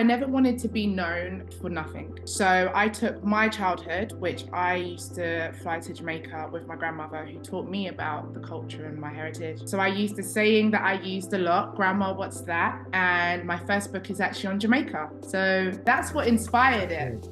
I never wanted to be known for nothing. So I took my childhood, which I used to fly to Jamaica with my grandmother, who taught me about the culture and my heritage. So I used a saying that I used a lot, Grandma, what's that? And my first book is actually on Jamaica. So that's what inspired it.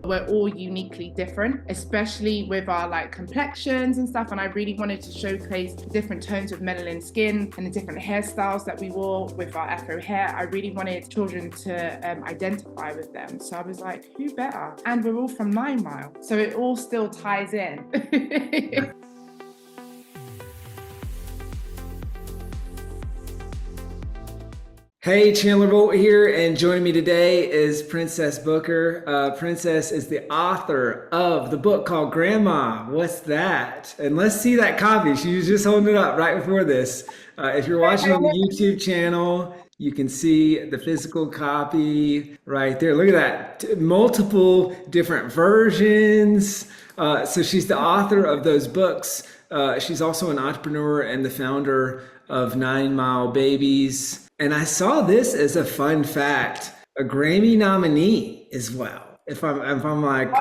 We're all uniquely different, especially with our complexions and stuff. And I really wanted to showcase the different tones of melanin skin and the different hairstyles that we wore with our Afro hair. I really wanted children to identify with them. So I was like, who better? And we're all from 9 Mile. So it all still ties in. Hey, Chandler Bolt here, and joining me today is Princess Booker. Princess is the author of the book called Grandma, What's That? And let's see that copy. She was just holding it up right before this. If you're watching on the YouTube channel, you can see the physical copy right there. Look at that, multiple different versions. So she's the author of those books. She's also an entrepreneur and the founder of 9 Mile Babies. And I saw this as a fun fact, a Grammy nominee as well. If I'm like,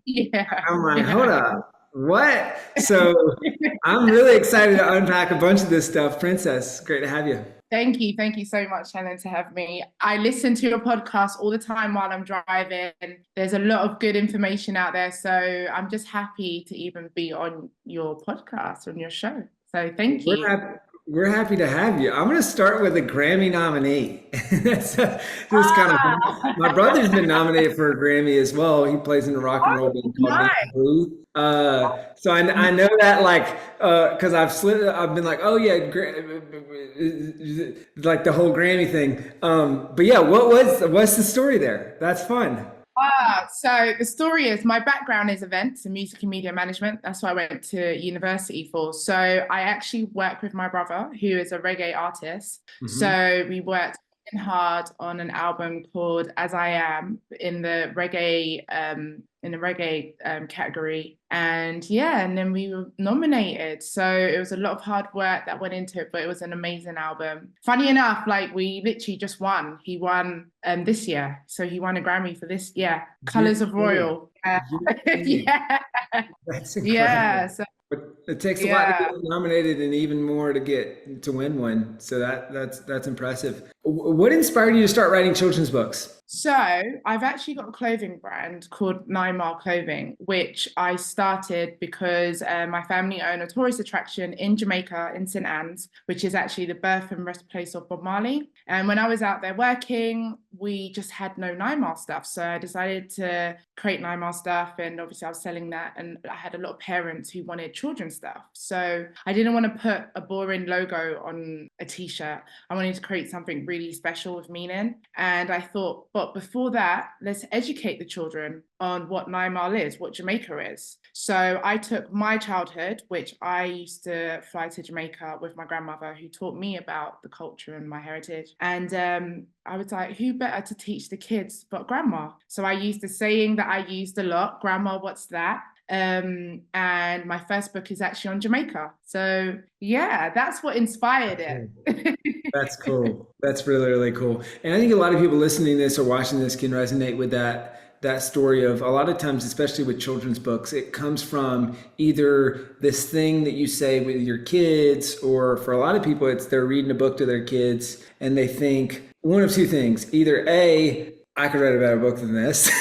Yeah. I'm like, hold up, what? So I'm really excited to unpack a bunch of this stuff. Princess, great to have you. Thank you. Thank you so much, Shannon, to have me. I listen to your podcast all the time while I'm driving. There's a lot of good information out there. So I'm just happy to even be on your podcast, on your show. So thank you. We're happy to have you. I'm going to start with a Grammy nominee. That's just kind of, my brother's been nominated for a Grammy as well. He plays in a rock and roll band called Nice. Nick Booth. So I know that because I've been like, oh yeah, like the whole Grammy thing. But yeah, what's the story there? That's fun. So the story is my background is events and music and media management. That's what I went to university for. So I actually work with my brother, who is a reggae artist. Mm-hmm. So we worked hard on an album called As I Am in the reggae category, and then we were nominated. So it was a lot of hard work that went into it, but it was an amazing album. Funny enough, we literally just won. He won this year, so he won a Grammy for this year. Colors of Royal. Yeah, that's incredible. Yeah. So but it takes a lot to get nominated and even more to win one. So that's impressive. What inspired you to start writing children's books? So I've actually got a clothing brand called 9 Mile Clothing, which I started because my family own a tourist attraction in Jamaica, in St. Anne's, which is actually the birth and birthplace of Bob Marley. And when I was out there working, we just had no 9 Mile stuff. So I decided to create 9 Mile stuff. And obviously I was selling that. And I had a lot of parents who wanted children's stuff. So I didn't want to put a boring logo on a t-shirt. I wanted to create something really special with meaning. And I thought, but before that, let's educate the children on what 9 Mile is, what Jamaica is. So I took my childhood, which I used to fly to Jamaica with my grandmother, who taught me about the culture and my heritage. And I was like, who better to teach the kids but grandma? So I used a saying that I used a lot, Grandma, what's that? And my first book is actually on Jamaica. So yeah, that's what inspired it. That's cool. That's really, really cool. And I think a lot of people listening to this or watching this can resonate with that story of a lot of times, especially with children's books, it comes from either this thing that you say with your kids, or for a lot of people, it's they're reading a book to their kids and they think one of two things: either A, I could write a better book than this,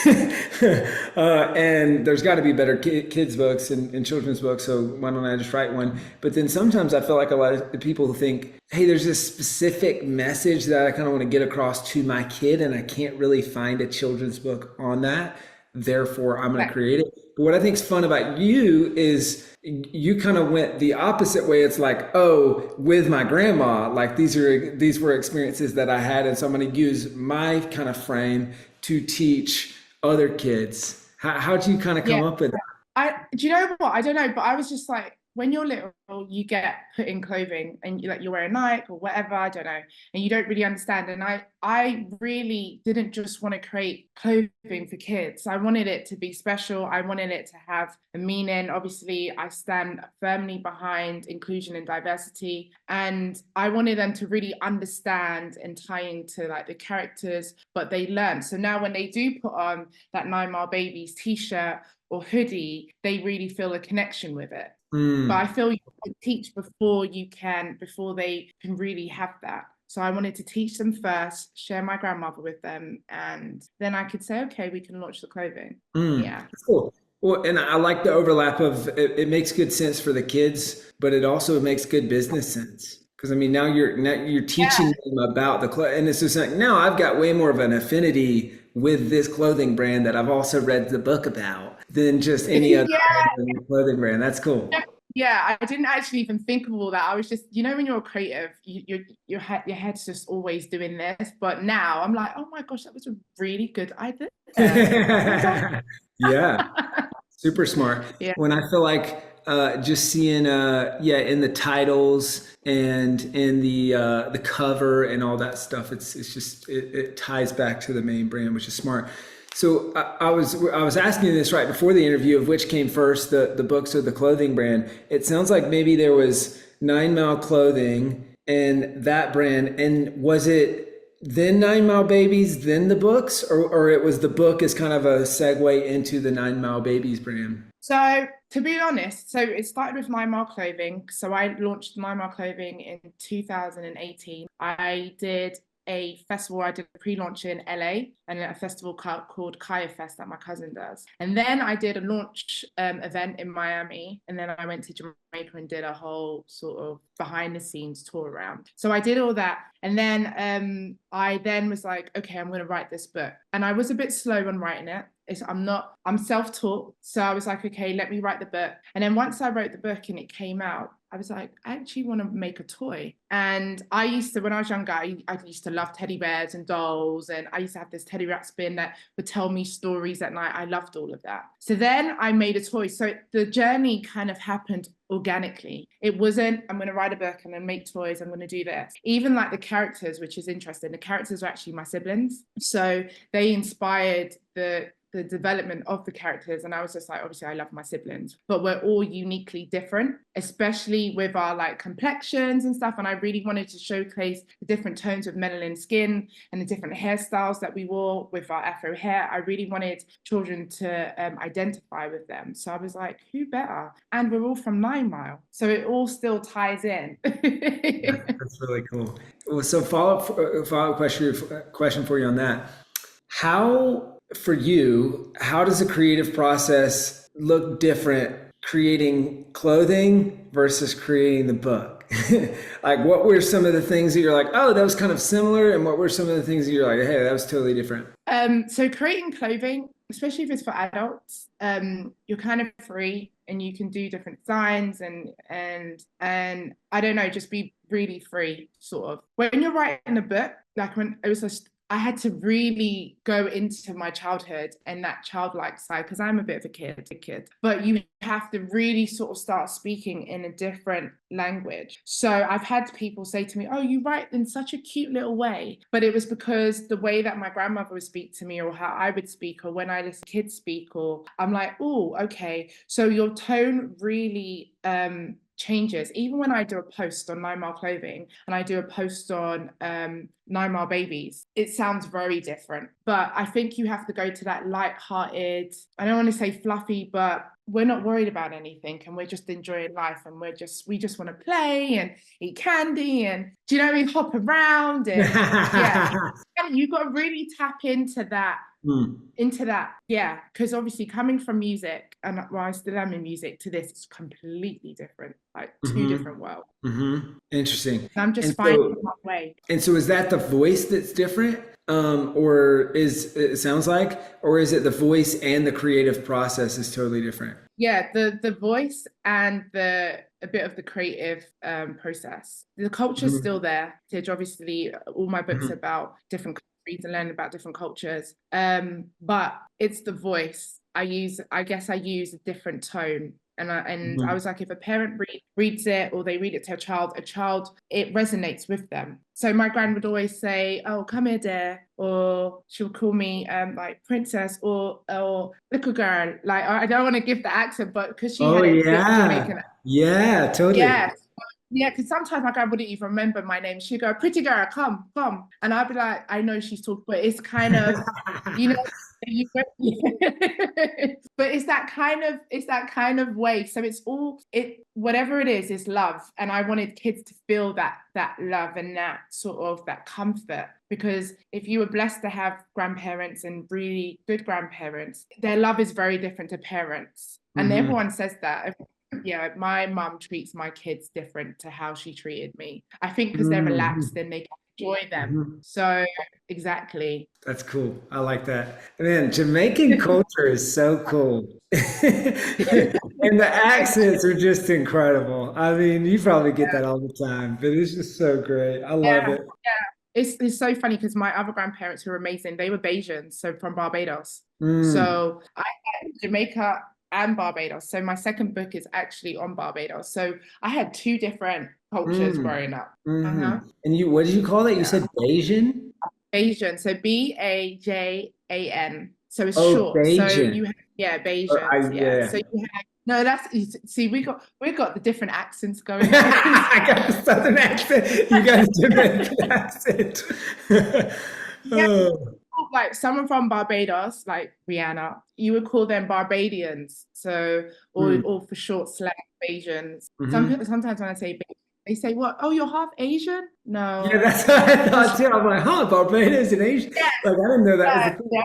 and there's got to be better kids books and children's books, so why don't I just write one? But then sometimes I feel like a lot of people think, hey, there's this specific message that I kind of want to get across to my kid, and I can't really find a children's book on that, therefore I'm going to create it. But what I think is fun about you is you kind of went the opposite way. It's like, oh, with my grandma, like these were experiences that I had, and so I'm going to use my kind of frame to teach other kids. How do you kind of come up with that? Do you know what? I don't know, but I was just like, when you're little, you get put in clothing and you wear a Nike or whatever, I don't know, and you don't really understand. And I really didn't just want to create clothing for kids. I wanted it to be special. I wanted it to have a meaning. Obviously, I stand firmly behind inclusion and diversity, and I wanted them to really understand and tie into like the characters, but they learn. So now when they do put on that 9 Mile Babies t-shirt or hoodie, they really feel a connection with it. But I feel you can teach before they can really have that. So I wanted to teach them first, share my grandmother with them, and then I could say, okay, we can launch the clothing. Yeah. Cool. Well, and I like the overlap of it makes good sense for the kids, but it also makes good business sense. Because I mean, now you're teaching them about the clothes, and it's just like now I've got way more of an affinity with this clothing brand that I've also read the book about than just any other clothing brand. That's cool. Yeah, I didn't actually even think of all that. I was just, when you're creative, your head's just always doing this. But now I'm like, oh my gosh, that was a really good idea. Yeah, super smart. Yeah. When I feel like just seeing in the titles and in the cover and all that stuff, it's just it ties back to the main brand, which is smart. So I was asking this right before the interview of which came first, the books or the clothing brand. It sounds like maybe there was 9 Mile Clothing and that brand, and was it then 9 Mile Babies, then the books, or it was the book as kind of a segue into the 9 Mile Babies brand? So to be honest, so it started with 9 Mile Clothing. So I launched 9 Mile Clothing in 2018. I did a festival. I did a pre-launch in LA and a festival called Kaya Fest that my cousin does. And then I did a launch event in Miami. And then I went to Jamaica and did a whole sort of behind the scenes tour around. So I did all that. And then I then was like, okay, I'm going to write this book. And I was a bit slow on writing it. I'm self-taught. So I was like, okay, let me write the book. And then once I wrote the book and it came out, I was like, I actually want to make a toy. And when I was younger, I used to love teddy bears and dolls. And I used to have this teddy rat spin that would tell me stories at night. I loved all of that. So then I made a toy. So the journey kind of happened organically. It wasn't, I'm going to write a book, I'm going to make toys, I'm going to do this. Even like the characters, which is interesting, the characters are actually my siblings. So they inspired the development of the characters. And I was just like, obviously I love my siblings, but we're all uniquely different, especially with our like complexions and stuff. And I really wanted to showcase the different tones of melanin skin and the different hairstyles that we wore with our Afro hair. I really wanted children to identify with them. So I was like, who better? And we're all from 9 Mile. So it all still ties in. Yeah, that's really cool. Well, so follow-up question for you on that. For you, how does the creative process look different creating clothing versus creating the book? Like, what were some of the things that you're like, oh, that was kind of similar? And what were some of the things that you're like, hey, that was totally different? So creating clothing, especially if it's for adults, you're kind of free and you can do different designs and I don't know, just be really free, sort of. When you're writing a book, like when it was just, I had to really go into my childhood and that childlike side, because I'm a bit of a kid, but you have to really sort of start speaking in a different language. So I've had people say to me, oh, you write in such a cute little way. But it was because the way that my grandmother would speak to me, or how I would speak, or when I listen to kids speak, or I'm like, oh, okay. So your tone really changes. Even when I do a post on 9 Mile Clothing and I do a post on 9 Mile Babies, it sounds very different. But I think you have to go to that light-hearted, I don't want to say fluffy, but we're not worried about anything and we're just enjoying life and we just want to play and eat candy and, do you know what I mean, hop around and yeah. You've got to really tap into that. Yeah, because obviously coming from music, and while I still am in music, to this, it's completely different, like two different worlds. Interesting. And I'm just finding my way. And so is that the voice that's different? Or it sounds like, or is it the voice and the creative process is totally different? Yeah, the voice and a bit of the creative process. The culture's still there. Obviously, all my books are about different countries and learning about different cultures. But it's the voice. I guess I use a different tone And I was like, if a parent reads it or they read it to a child, it resonates with them. So my gran would always say, "Oh, come here, dear," or she'll call me like princess or little girl. Like I don't want to give the accent, but because she Oh had a bit yeah. Jamaican. Yeah, totally. Yeah. Yeah, because sometimes my gran wouldn't even remember my name. She'd go, "Pretty girl, come, come." And I'd be like, I know she's talking, but it's kind of, you know, you but it's that kind of way. So it's all whatever it is love. And I wanted kids to feel that love and that sort of that comfort. Because if you were blessed to have grandparents and really good grandparents, their love is very different to parents. And Mhm. everyone says that. Yeah, my mum treats my kids different to how she treated me. I think because they're Mhm. relaxed and they can enjoy them. Mhm. So exactly. That's cool. I like that. Man, Jamaican culture is so cool. And the accents are just incredible. I mean, you probably get that all the time, but it's just so great. I love Yeah, it. yeah. It's so funny because my other grandparents who were amazing, they were Bajans, so from Barbados. Mm, So I had Jamaica and Barbados. So my second book is actually on Barbados. So I had two different cultures mm, growing up. Uh-huh. And you, what did you call that? You Yeah. said Bayesian? Bajan. So Bajan. So it's Oh, short. So Bayesian. you have, yeah, Or Bajans. Yeah. yeah. So you have, no, see, we got the different accents going on. I got the Southern accent. You got a Jamaican accent. Yeah, Oh. like someone from Barbados, like Rihanna, you would call them Barbadians. So, Mm, or for short slang, Bajans. mhm. Sometimes when I say Bajan, they say, "What? Oh, you're half Asian?" Yeah, No, that's what I thought just too. I'm like, huh, Barbados and Asia. yeah, Like, I didn't know that was a yeah. thing.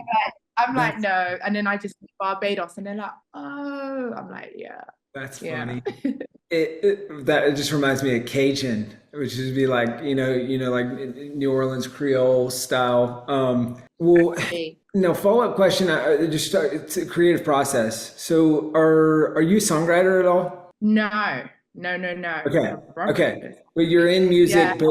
I'm like, That's no, and then I just say Barbados, and they're like, oh, I'm like, yeah, that's yeah. funny. It just reminds me of Cajun, which would be like, like New Orleans Creole style. Well, Exactly. no, follow-up question. Just start, it's a creative process. So, are you a songwriter at all? No, no, no, no. Okay. My brother Okay. is. But you're in Yeah. music,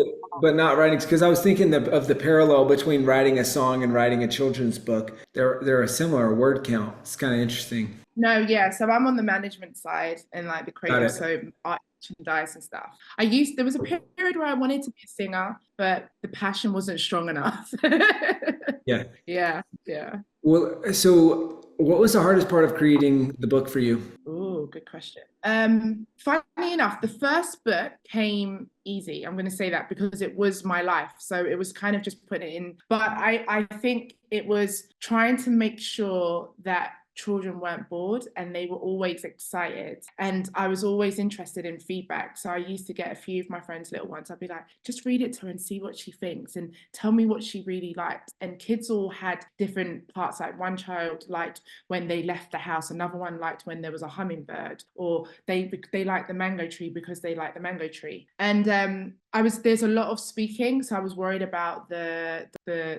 but not writing. Because I was thinking of the parallel between writing a song and writing a children's book. They're a similar word count. It's kind of interesting. No, yeah. So I'm on the management side and like the Got creative, it. so art, merchandise and stuff. There was a period where I wanted to be a singer, but the passion wasn't strong enough. Yeah. Yeah, yeah. Well, so what was the hardest part of creating the book for you? Oh, good question. Funny enough, the first book came easy. I'm going to say that because it was my life. So it was kind of just putting it in. But I think it was trying to make sure that children weren't bored and they were always excited. And I was always interested in feedback. So I used to get a few of my friends' little ones. I'd be like, just read it to her and see what she thinks and tell me what she really liked. And kids all had different parts. Like one child liked when they left the house, another one liked when there was a hummingbird, or they liked the mango tree because they like the mango tree. And there's a lot of speaking, so I was worried about the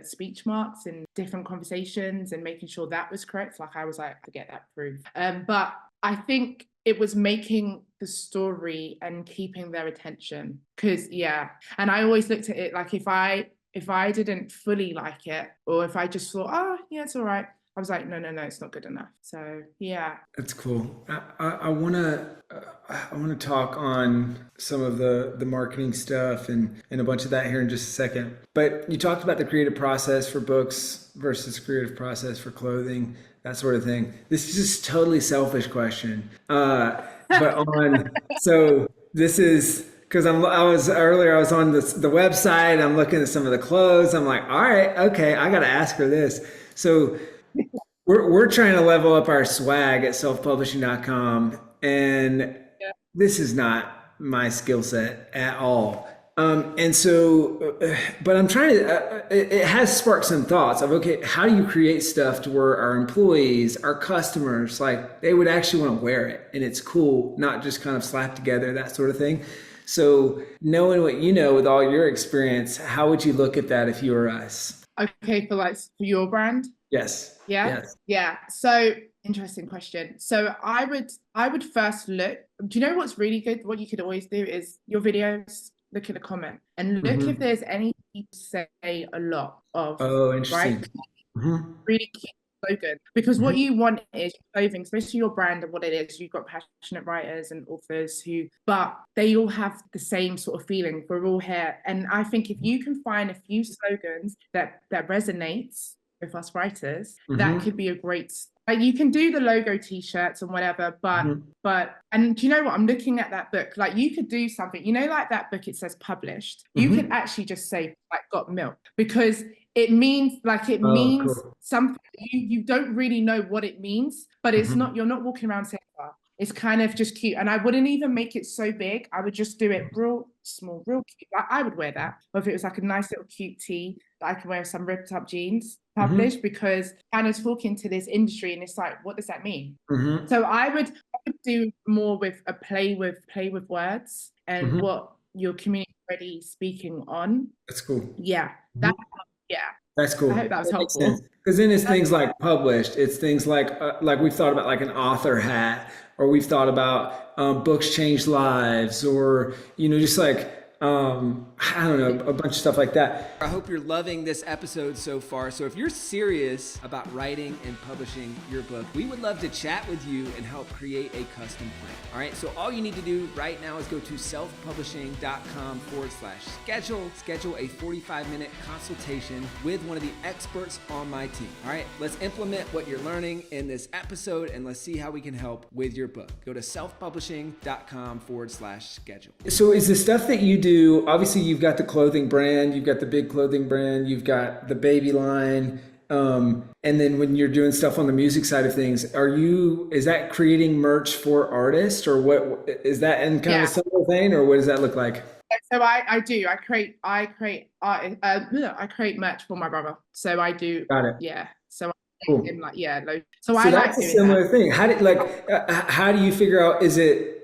speech marks in different conversations and making sure that was correct. Like I was like, to get that proof. But I think it was making the story and keeping their attention. Because yeah, and I always looked at it like if I didn't fully like it, or if I just thought, oh yeah, it's all right, I was like, no, no, no, it's not good enough. So yeah. That's cool. I wanna talk on some of the marketing stuff and a bunch of that here in just a second. But you talked about the creative process for books versus creative process for clothing, that sort of thing. This is just totally selfish question. But on so this is because I was on the website. I'm looking at some of the clothes. I'm like, all right, okay, I got to ask her this. So we're trying to level up our swag at selfpublishing.com, and Yeah. this is not my skill set at all. And so, but I'm trying to, it has sparked some thoughts of, okay, how do you create stuff to where our employees, our customers, like they would actually want to wear it and it's cool, not just kind of slapped together, that sort of thing. So knowing what you know with all your experience, how would you look at that if you were us? Okay, for your brand. Yes. Yeah. Yes. Yeah. So interesting question. So I would first look. Do you know what's really good? What you could always do is your videos, look at the comment and look if Hmm. there's any people say a lot of, Oh, right? interesting. Hmm. Really key. slogan, because what Mhm. you want is clothing, especially your brand and what it is. You've got passionate writers and authors but they all have the same sort of feeling. We're all here. And I think if you can find a few slogans that resonates with us writers, that Mhm. could be a great, like, you can do the logo t-shirts and whatever, Mhm. and do you know what? I'm looking at that book. Like, you could do something, like that book, it says published. You could Mhm. actually just say, like, got milk, because it means Oh, cool. something. You don't really know what it means, but it's Mhm. not, you're not walking around saying that. It's kind of just cute. And I wouldn't even make it so big. I would just do it real small, real cute. I would wear that. Or if it was like a nice little cute tee that I can wear with some ripped up jeans, Mhm. published, because kind of talking to this industry, and it's like, what does that mean? Mhm. So I would do more with a play with words and Mhm. what your community is already speaking on. That's cool. Yeah, Mhm. that yeah. That's I cool. hope that was That makes sense. helpful. Because then it's things like published. It's things like we've thought about like an author hat, or we've thought about books change lives, or just like I don't know, a bunch of stuff like that. I hope you're loving this episode so far. So if you're serious about writing and publishing your book, we would love to chat with you and help create a custom plan. All right. So all you need to do right now is go to selfpublishing.com/schedule. Schedule a 45-minute consultation with one of the experts on my team. All right. Let's implement what you're learning in this episode, and let's see how we can help with your book. Go to selfpublishing.com/schedule. So is the stuff that you do, obviously you've got the clothing brand, you've got the big clothing brand, you've got the baby line. And then when you're doing stuff on the music side of things, is that creating merch for artists, or what is that in kind of a Yeah. similar vein, or what does that look like? So I create merch for my brother. So I do, Got it. yeah. So I make him, Cool. like, yeah, so So I that's like a doing that. similar thing. How do you figure out, is it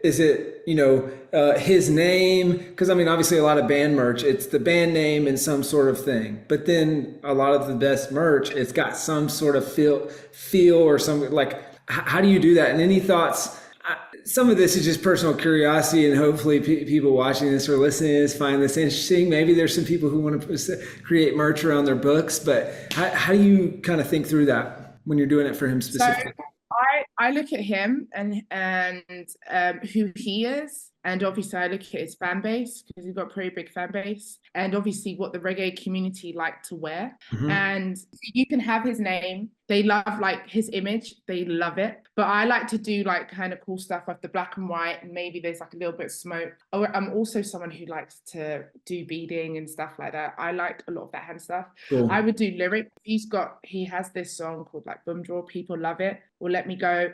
his name? Because I mean, obviously a lot of band merch, it's the band name and some sort of thing. But then a lot of the best merch, it's got some sort of feel or some like. How do you do that? And any thoughts? Some of this is just personal curiosity, and hopefully people watching this or listening to this find this interesting. Maybe there's some people who want to create merch around their books, but how do you kind of think through that when you're doing it for him So specifically? I look at him and who he is, and obviously I look at his fan base, because he's got a pretty big fan base, and obviously what the reggae community like to wear. Mm-hmm. And you can have his name. They love, like, his image. They love it. But I like to do, like, kind of cool stuff with the black and white, and maybe there's like a little bit of smoke. Oh, I'm also someone who likes to do beading and stuff like that. I like a lot of that hand stuff. I Cool. would do lyrics. He has this song called, like, Boom Draw. People love it. Or Let Me Go.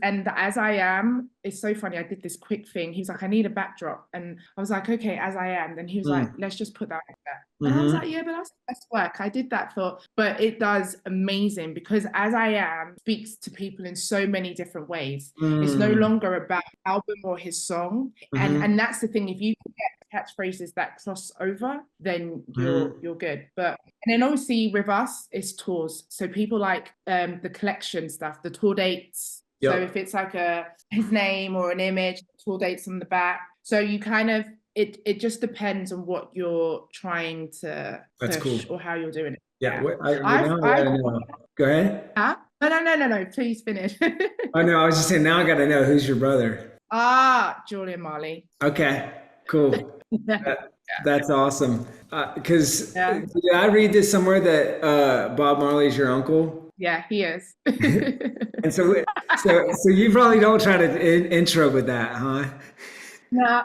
And the As I Am, it's so funny. I did this quick thing. He was like, I need a backdrop. And I was like, okay, As I Am. Then he was like, let's just put that like that. And I was Mm-hmm. like, yeah, but that's the best work. I did that but it does amazing, because As I Am speaks to people in so many different ways. It's no Mm-hmm. longer about album or his song. Mm-hmm. And that's the thing. If you can get catchphrases that cross over, then you're good. And then obviously with us, it's tours. So people like the collection stuff, the tour dates. So Yep. if it's like his name or an image, tour dates on the back. So you kind of, it just depends on what you're trying to That's push cool. or how you're doing it. Yeah. Yeah. Now I I gotta know. Go ahead. huh? No, please finish. Oh no, I was just saying. Now I gotta know who's your brother. Julian Marley. Okay. Cool. Yeah. That's awesome. Because Yeah. did I read this somewhere that Bob Marley's your uncle? Yeah, he is. And so you probably don't try to intro with that, huh? No.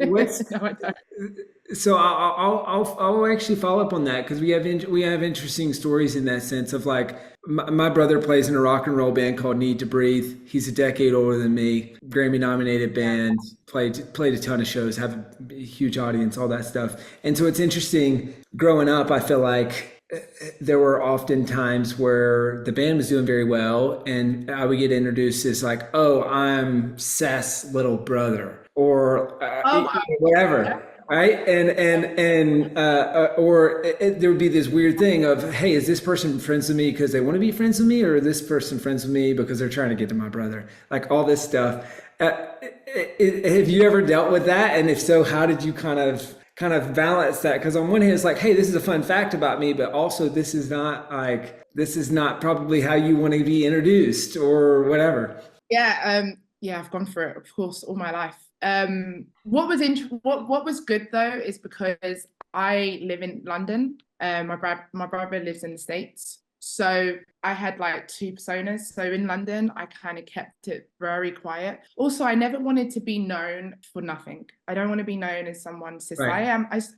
What's No, I don't. So I'll actually follow up on that, because we have interesting stories in that sense of like my brother plays in a rock and roll band called Need to Breathe. He's a decade older than me. Grammy nominated band, played a ton of shows, have a huge audience, all that stuff. And so it's interesting. Growing up, I feel like there were often times where the band was doing very well, and I would get introduced as like, "Oh, I'm Seth's little brother," or Oh, wow. whatever, right? There would be this weird thing of, "Hey, is this person friends with me because they want to be friends with me, or is this person friends with me because they're trying to get to my brother?" Like all this stuff. Have you ever dealt with that? And if so, how did you kind of kind of balance that? Because on one hand, it's like, hey, this is a fun fact about me, but also this is not probably how you want to be introduced or whatever. Yeah, I've gone through it, of course, all my life. What was good though is because I live in London. My brother lives in the States, so I had like two personas. So in London, I kind of kept it very quiet. Also, I never wanted to be known for nothing. I don't want to be known as someone cis. Right.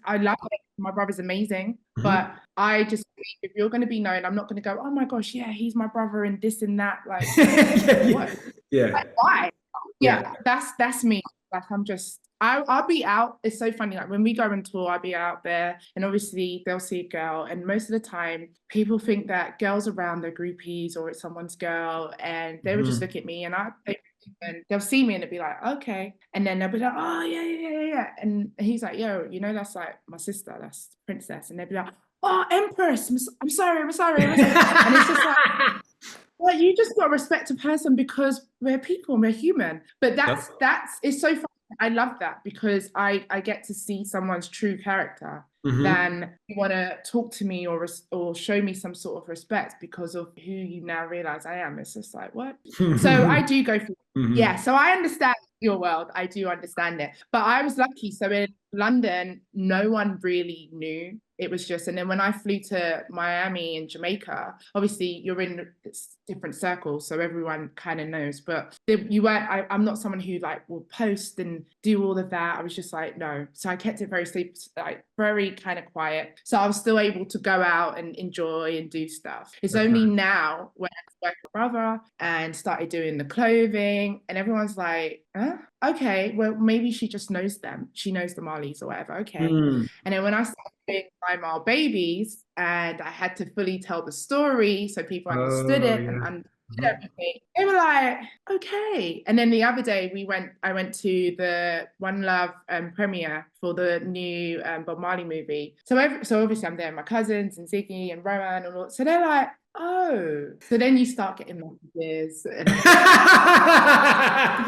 I love it. My brother's amazing, Mhm. but I just believe if you're going to be known, I'm not going to go, oh my gosh, yeah, he's my brother and this and that. Like, what? Yeah. Like, why? Yeah. Yeah, that's me. Like I'll be out. It's so funny. Like when we go on tour, I'll be out there, and obviously they'll see a girl, and most of the time people think that girls around they're groupies or it's someone's girl, and they would just Mhm. look at me, and they'll see me and they'll be like, okay, and then they'll be like, oh yeah, and he's like, yo, that's like my sister, that's Princess, and they'll be like, oh Empress, I'm sorry, I'm sorry, and it's just like. Well, you just got to respect a person because we're people and we're human. But Yep. that's it's so fun. I love that because I get to see someone's true character Mhm. than you want to talk to me or show me some sort of respect because of who you now realize I am. It's just like what? So I do go through. Yeah, Mhm. so I understand your world. I do understand it. But I was lucky. So in London, no one really knew. It was just, and then when I flew to Miami and Jamaica, obviously you're in different circles, so everyone kind of knows. But you weren't. I'm not someone who like will post and do all of that. I was just like, no. So I kept it very sleep, like very kind of quiet. So I was still able to go out and enjoy and do stuff. It's only Okay. now when I work with my brother and started doing the clothing, and everyone's like, huh? Okay, well maybe she just knows them. She knows the Marleys or whatever. Okay. Mm. And then when I started doing My Mile Babies and I had to fully tell the story so people understood Oh it and yeah. understood Mhm. everything, they were like, okay. And then the other day I went to the One Love premiere for the new Bob Marley movie. So obviously I'm there with my cousins and Ziggy and Rowan and all. So they're like, oh. So then you start getting messages and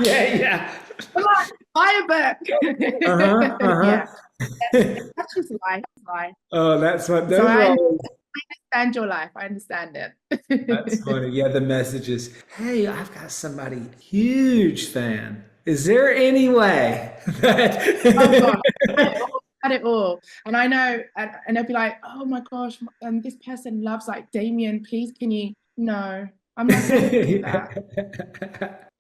Yeah, yeah. I'm like, buy a Uh-huh, book. Yeah, uh-huh. that's just life. Oh, that's what So those are I always, understand your life. I understand that's it. funny. Yeah, the messages. Hey, I've got somebody huge fan. Is there any way Oh gosh, that had it all. And I know, and they'll be like, oh my gosh, this person loves like Damien. Please, can you? No, I'm like, I don't do that.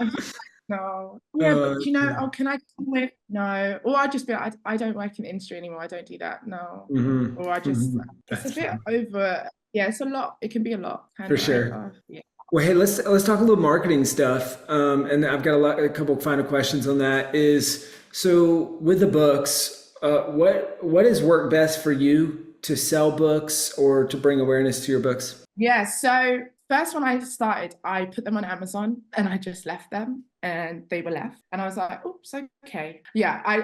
No. Yeah, but Oh, oh, can I come with? No. Or I just be like, I don't work in the industry anymore. I don't do that. No. mhm, Or I just, mhm. it's a That's bit funny. over. Yeah, it's a lot. It can be a lot, kind For of like, sure. oh, yeah. Well, hey, let's talk a little marketing stuff. And I've got a couple final questions on that. Is so with the books, what has worked best for you to sell books or to bring awareness to your books? Yeah, so first when I started, I put them on Amazon and I just left them and they were left. And I was like, oops, okay. Yeah, I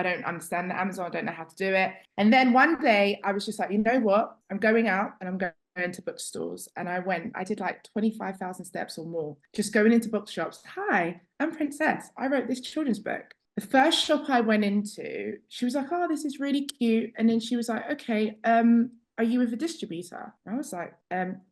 don't understand the Amazon, I don't know how to do it. And then one day I was just like, you know what? I'm going out and I'm going to bookstores. And I did like 25,000 steps or more, just going into bookshops. Hi, I'm Princess. I wrote this children's book. The first shop I went into, she was like, oh, this is really cute. And then she was like, okay, are you with a distributor? And I was like,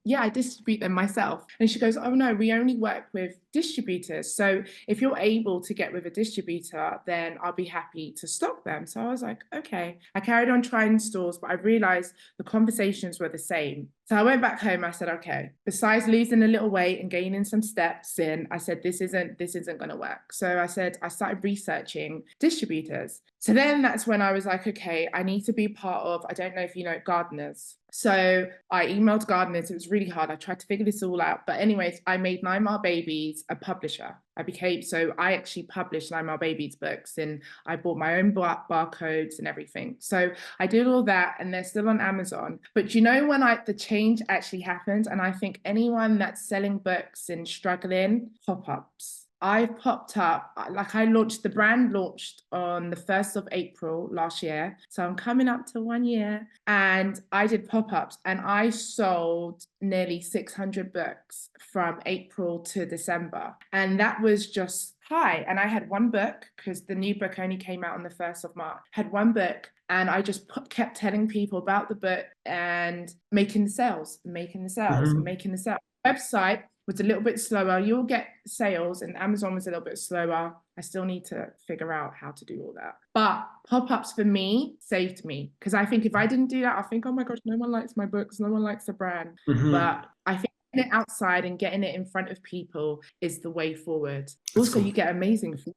yeah, I distribute them myself. And she goes, oh no, we only work with distributors. So if you're able to get with a distributor, then I'll be happy to stock them. So I was like, okay. I carried on trying stores, but I realized the conversations were the same. So I went back home. I said, okay, besides losing a little weight and gaining some steps in, I said, this isn't going to work. So I said, I started researching distributors. So then that's when I was like, okay, I need to be part of, I don't know if you know, Gardeners. So I emailed Gardeners. It was really hard. I tried to figure this all out. But anyways, I made Nine Mile Babies a publisher. I actually published Nine Mile Babies books and I bought my own barcodes and everything. So I did all that and they're still on Amazon. But you know, when the change actually happened, and I think anyone that's selling books and struggling, pop-ups. I popped up, like the brand launched on the 1st of April last year. So I'm coming up to 1 year and I did pop-ups and I sold nearly 600 books from April to December. And that was just hi. And I had one book because the new book only came out on the 1st of March. Had one book and I just kept telling people about the book and making the sales, making the sales, Mhm. making the sales. Website was a little bit slower. You'll get sales, and Amazon was a little bit slower. I still need to figure out how to do all that. But pop-ups for me saved me, because I think if I didn't do that, I think, oh my gosh, no one likes my books, no one likes the brand. Mhm. But I think getting it outside and getting it in front of people is the way forward. That's Also, cool. you get amazing feedback.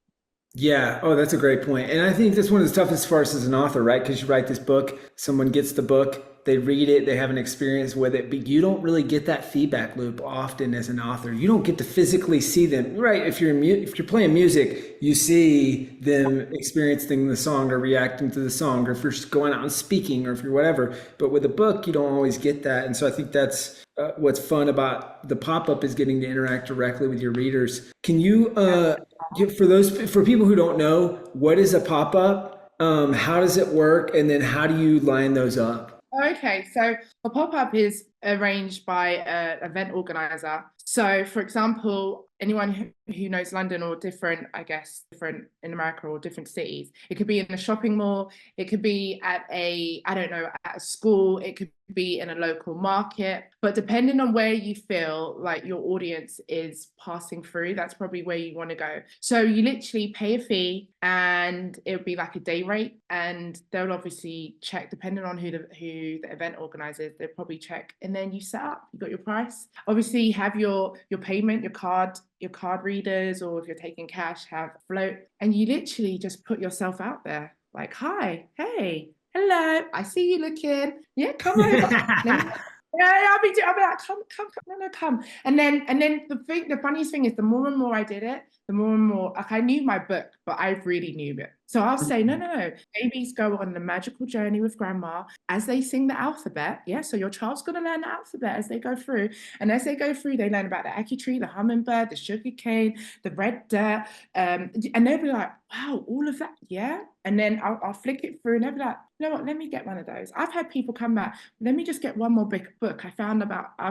Yeah. Oh, that's a great point. And I think that's one of the toughest parts as an author, right? Because you write this book, someone gets the book, they read it, they have an experience with it, but you don't really get that feedback loop often as an author. You don't get to physically see them, right? If you're playing music, you see them experiencing the song or reacting to the song, or if you're just going out and speaking, or if you're whatever. But with a book, you don't always get that. And so I think that's what's fun about the pop up is getting to interact directly with your readers. Can you for people who don't know, what is a pop up? How does it work? And then how do you line those up? Okay, so a pop-up is arranged by an event organizer. So, for example, anyone who knows London or different, I guess, different in America or different cities, it could be in a shopping mall, it could be at I don't know, at a school, it could be in a local market. But depending on where you feel like your audience is passing through, that's probably where you want to go. So you literally pay a fee and it would be like a day rate, and they'll obviously check depending on who the event organizers, they'll probably check, and then you set up, you got your price. Obviously you have your payment, your card readers, or if you're taking cash, have float, and you literally just put yourself out there like, hi, hey, hello, I see you looking, yeah, come over. Yeah, I'll be like, come, no, come. And then the funniest thing is, the more and more I did it, the more and more, like, I knew my book, but I really knew it. So I'll say, no. Babies go on the magical journey with grandma as they sing the alphabet. Yeah, so your child's gonna learn the alphabet as they go through. And as they go through, they learn about the ackee tree, the hummingbird, the sugar cane, the red dirt. And they'll be like, wow, all of that, yeah. And then I'll flick it through and they'll be like, you know what, let me get one of those. I've had people come back, let me just get one more big book. I've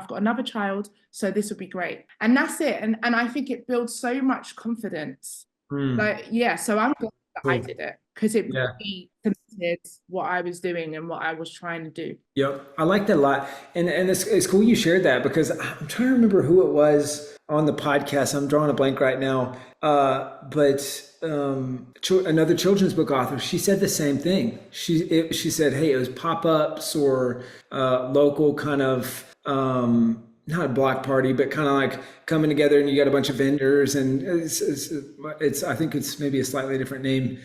got another child, so this would be great. And that's it. And I think it builds so much confidence. Hmm. Like, yeah, so I'm glad that I Cool. did it, because it Yeah. really cemented what I was doing and what I was trying to do. Yep, I like that a lot, and it's cool you shared that because I'm trying to remember who it was on the podcast. I'm drawing a blank right now, but another children's book author, she said the same thing. She said, "Hey, it was pop ups or local kind of." Not a block party, but kind of like coming together and you got a bunch of vendors and it's I think it's maybe a slightly different name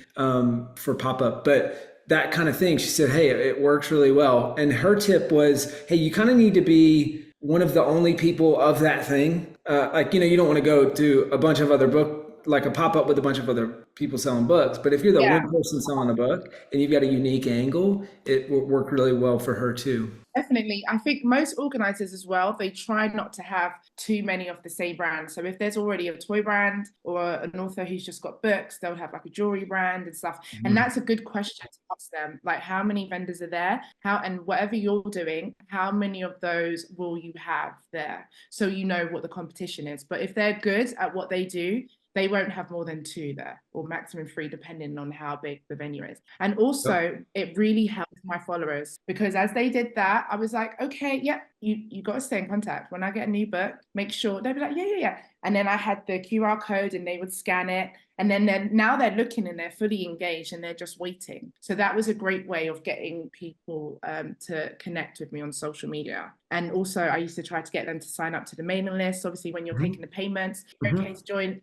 for pop up, but that kind of thing. She said, hey, it works really well. And her tip was, hey, you kind of need to be one of the only people of that thing. Like, you don't want to go to a bunch of other like a pop up with a bunch of other people selling books. But if you're the Yeah. one person selling a book and you've got a unique angle, it will work really well for her too. Definitely. I think most organizers as well, they try not to have too many of the same brand. So if there's already a toy brand or an author who's just got books, they'll have like a jewelry brand and stuff. And Mhm. that's a good question to ask them. Like, how many vendors are there? And whatever you're doing, how many of those will you have there? So you know what the competition is. But if they're good at what they do, they won't have more than 2 there, or maximum 3, depending on how big the venue is. And also, it really helped my followers, because as they did that, I was like, okay, yeah, you got to stay in contact. When I get a new book, make sure they'd be like, yeah. And then I had the QR code and they would scan it. And then now they're looking and they're fully engaged and they're just waiting. So that was a great way of getting people to connect with me on social media. And also, I used to try to get them to sign up to the mailing list. Obviously, when you're taking the payments, okay, to join.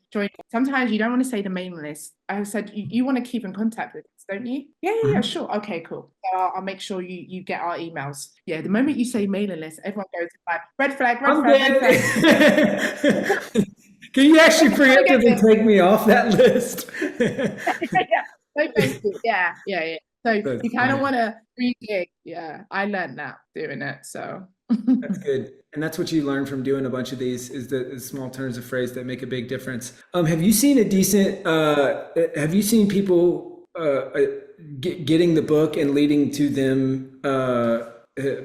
Sometimes you don't want to say the mailing list. I said, you want to keep in contact with us, don't you? Yeah, sure. Okay, cool. So I'll make sure you get our emails. Yeah, the moment you say mailing list, everyone goes like, red flag, red I'm flag, red flag. dead. Can you actually preemptively take me off that list? Yeah, no, thank you. Yeah. So That's you kind of funny. want to re-gig. Yeah, I learned that doing it. So That's good. And that's what you learn from doing a bunch of these is the small turns of phrase that make a big difference. Have you seen have you seen people getting the book and leading to them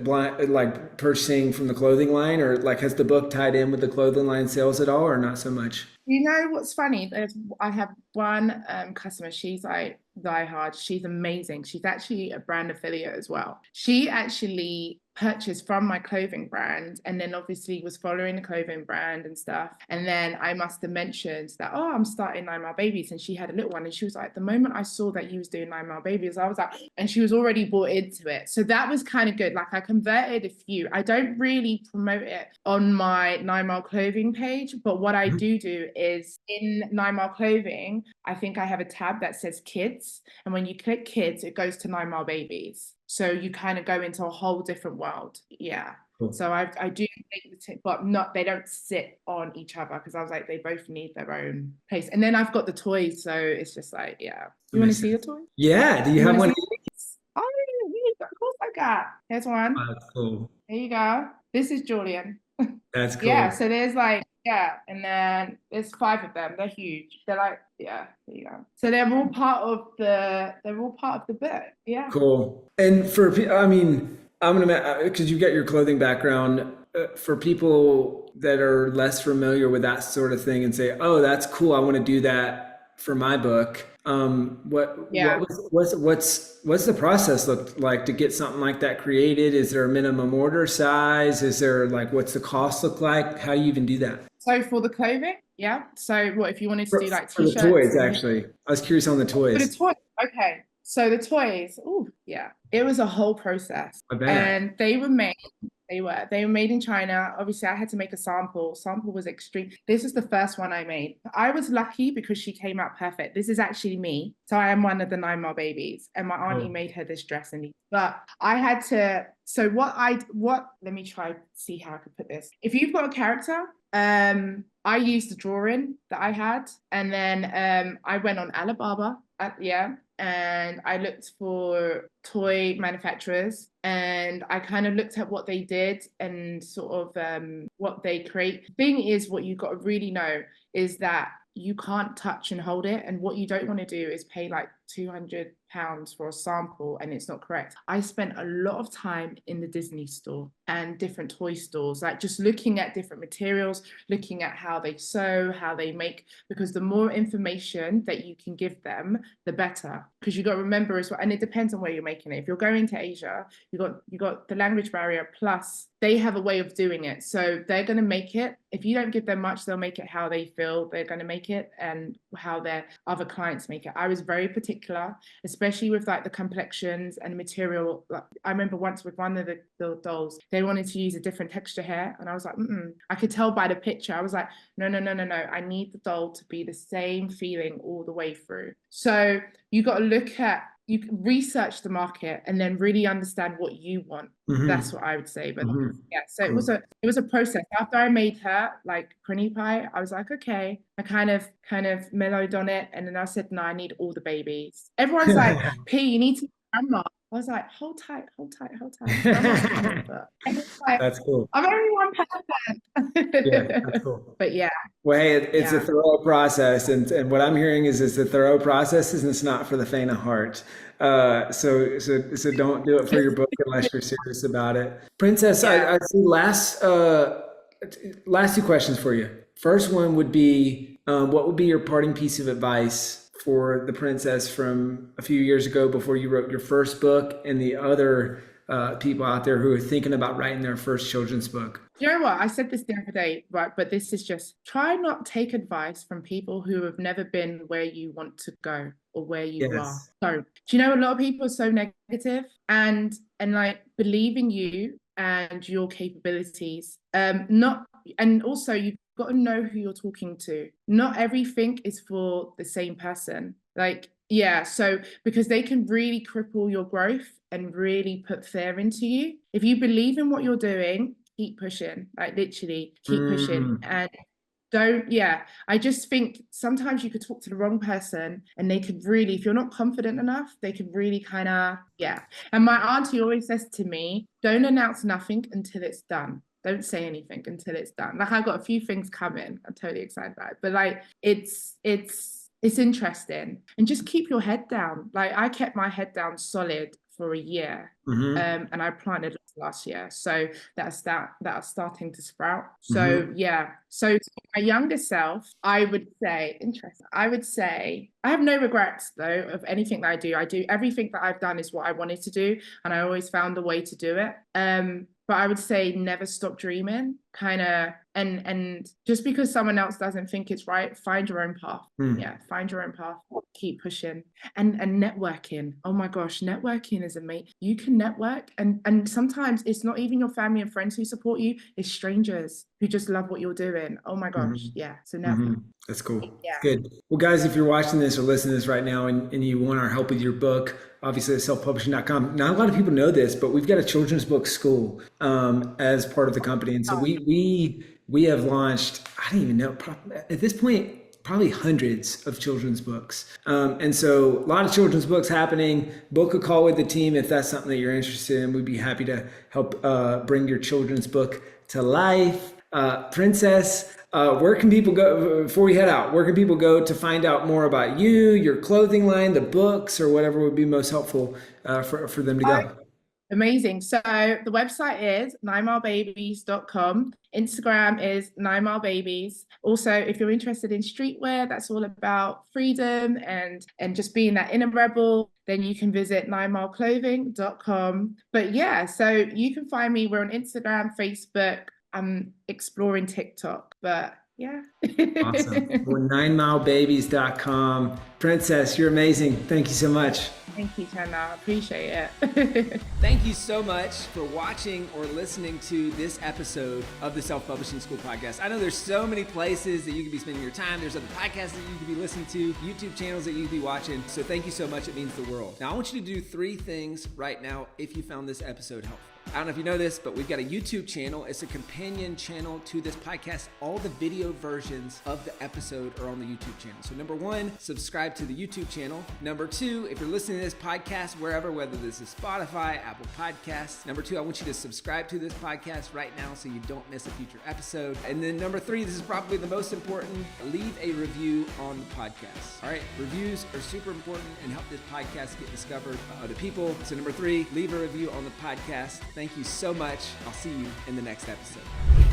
blind, like purchasing from the clothing line, or like has the book tied in with the clothing line sales at all, or not so much? You know what's funny? I have one customer. She's like diehard. She's amazing. She's actually a brand affiliate as well. She actually purchased from my clothing brand, and then obviously was following the clothing brand and stuff. And then I must have mentioned that, oh, I'm starting 9 Mile Babies, and she had a little one, and she was like, the moment I saw that you was doing 9 Mile Babies, I was like, and she was already bought into it. So that was kind of good. Like I converted a few. I don't really promote it on my 9 Mile Clothing page, but what I do is in 9 Mile Clothing, I think I have a tab that says kids. And when you click kids, it goes to 9 Mile Babies. So you kind of go into a whole different world. Yeah. Cool. So I do think but not, they don't sit on each other, because I was like, they both need their own place. And then I've got the toys. So it's just like, yeah. You want to see the toy? Yeah. Do you have one? Oh, of course I got. Here's one. Oh, that's cool. There you go. This is Julian. That's cool. Yeah, so there's like, yeah, and then there's 5 of them. They're huge. They're like, yeah, there you go. So they're all part of the book. Yeah. Cool. And I mean, I'm gonna, because you've got your clothing background, for people that are less familiar with that sort of thing and say, oh, that's cool, I want to do that for my book. Yeah. What's the process look like to get something like that created? Is there a minimum order size? Is there like, what's the cost look like? How do you even do that? So for the clothing, yeah. So what if you wanted to do like For the t-shirts? toys, actually. I was curious on the For the toys. toys, okay. So the toys, oh yeah, it was a whole process. I bet. And they were made in China. Obviously, I had to make a sample. Sample was extreme. This is the first one I made. I was lucky because she came out perfect. This is actually me. So I am one of the 9 Mile Babies, and my auntie made her this dress and these. But I had to. So let me try to see how I could put this. If you've got a character, I used the drawing that I had, and then I went on Alibaba. Yeah. And I looked for toy manufacturers, and I kind of looked at what they did and sort of what they create. The thing is, what you got to really know is that you can't touch and hold it. And what you don't want to do is pay like £200 for a sample and it's not correct. I spent a lot of time in the Disney store and different toy stores, like just looking at different materials, looking at how they sew, how they make, because the more information that you can give them, the better. Because you got to remember as well, and it depends on where you're making it. If you're going to Asia, you got the language barrier, plus they have a way of doing it. So they're going to make it. If you don't give them much, they'll make it how they feel they're going to make it and how their other clients make it. I was very particular, especially with like the complexions and material. Like, I remember once with one of the dolls, they wanted to use a different texture hair. And I was like, I could tell by the picture. I was like, no. I need the doll to be the same feeling all the way through. So you got to look at, you can research the market and then really understand what you want. That's what I would say. But yeah, so it was a process. After I made her like Prinny Pie, I was like, okay, I kind of mellowed on it, and then I said, no, I need all the babies. Everyone's like, P, you need to be grandma. I was like, hold tight. Like, that's cool. I'm only one person. Yeah, that's cool. But yeah. Well, hey, it's a thorough process, and what I'm hearing is it's a thorough process, and it's not for the faint of heart. So don't do it for your book unless you're serious about it. Princess, I see last 2 questions for you. First one would be, what would be your parting piece of advice for the princess from a few years ago before you wrote your first book, and the other people out there who are thinking about writing their first children's book? You know what? I said this the other day, right? But this is just, try not take advice from people who have never been where you want to go or where you are. So, do you know, a lot of people are so negative and like believe in you and your capabilities. And also you've got to know who you're talking to. Not everything is for the same person. Like, yeah, so because they can really cripple your growth and really put fear into you. If you believe in what you're doing, keep pushing, like literally keep pushing. And I just think sometimes you could talk to the wrong person and they could really, if you're not confident enough, they could really kind of, And my auntie always says to me, don't announce nothing until it's done. Don't say anything until it's done. Like, I've got a few things coming. I'm totally excited about it. But like, it's interesting. And just keep your head down. Like, I kept my head down solid for a year. And I planted last year. So that's starting to sprout. So yeah. So to my younger self, I would say, interesting. I would say I have no regrets though of anything that I do. I do everything that I've done is what I wanted to do, and I always found a way to do it. But I would say never stop dreaming, kind of, and just because someone else doesn't think it's right, find your own path. Yeah, find your own path. Keep pushing. And networking. Oh my gosh, networking is amazing. You can network, and sometimes it's not even your family and friends who support you, it's strangers who just love what you're doing. Oh my gosh, yeah. So network. That's cool. Yeah. Good. Well, guys, if you're watching this or listening to this right now and you want our help with your book, obviously at selfpublishing.com. Not a lot of people know this, but we've got a children's book school as part of the company. And so we have launched, I don't even know, at this point, probably hundreds of children's books. And so a lot of children's books happening. Book a call with the team if that's something that you're interested in. We'd be happy to help bring your children's book to life. Princess, where can people go before we head out? Where can people go to find out more about you, your clothing line, the books, or whatever would be most helpful for them to go? Amazing. So the website is 9milebabies.com. Instagram is 9milebabies. Also, if you're interested in streetwear, that's all about freedom and just being that inner rebel, then you can visit 9mileclothing.com. But yeah, so you can find me. We're on Instagram, Facebook. I'm exploring TikTok, but yeah. Awesome. Well, 9milebabies.com. Princess, you're amazing. Thank you so much. Thank you, Chandler. I appreciate it. Thank you so much for watching or listening to this episode of the Self-Publishing School podcast. I know there's so many places that you could be spending your time. There's other podcasts that you could be listening to, YouTube channels that you could be watching. So thank you so much. It means the world. Now, I want you to do 3 things right now if you found this episode helpful. I don't know if you know this, but we've got a YouTube channel. It's a companion channel to this podcast. All the video versions of the episode are on the YouTube channel. So number 1, subscribe to the YouTube channel. Number 2, if you're listening to this podcast wherever, whether this is Spotify, Apple Podcasts. Number 2, I want you to subscribe to this podcast right now so you don't miss a future episode. And then number 3, this is probably the most important, leave a review on the podcast. All right, reviews are super important and help this podcast get discovered by other people. So number 3, leave a review on the podcast. Thank you so much. I'll see you in the next episode.